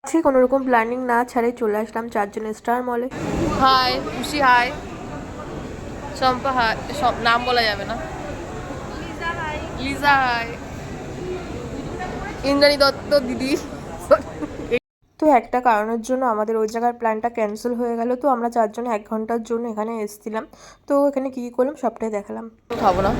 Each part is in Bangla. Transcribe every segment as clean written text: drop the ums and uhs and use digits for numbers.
আজকে কোনো রকম প্ল্যানিং না ছাড়াই চলে আসলাম চারজন স্টার মলে। হাই খুশি, হাই চম্পা, হাই, সব নাম বলা যাবে না। লিজা হাই, ইন্দ্রাণী দত্ত দিদি। তো একটা কারণের জন্য আমাদের ওই জায়গার প্ল্যানটা ক্যান্সেল হয়ে গেল। তো আমরা চারজনে 1 ঘন্টার জন্য এখানে এসেছিলাম। তো এখানে কী কী করলাম সবটাই দেখালাম। খাবো না।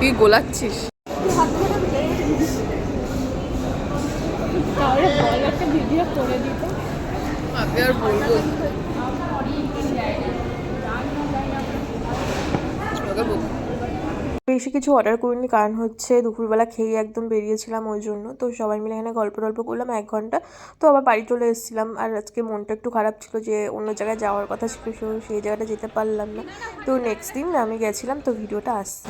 তুই গোলাচ্ছিস। আমি আর বলবো ওকে বলবো। বেশি কিছু অর্ডার করিনি, কারণ হচ্ছে দুপুরবেলা খেয়ে একদম বেরিয়েছিলাম ওই জন্য। তো সবাই মিলে এখানে গল্প টল্প করলাম 1 ঘন্টা। তো আবার বাড়ি চলে এসেছিলাম। আর আজকে মনটা একটু খারাপ ছিল যে অন্য জায়গায় যাওয়ার কথা ছিল, সেই জায়গাটা যেতে পারলাম না। তো নেক্সট দিন আমি গেছিলাম, তো ভিডিওটা আসছে।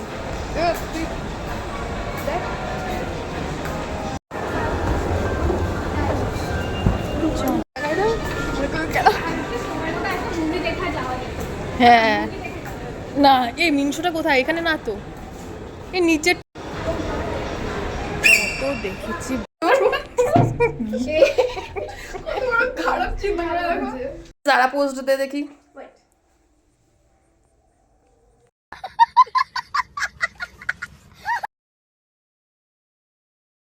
হ্যাঁ, না এই মিংসটা কোথায়? এখানে না তো, এই নিচে তো দেখেছি। যারা পোস্ট দে দেখি।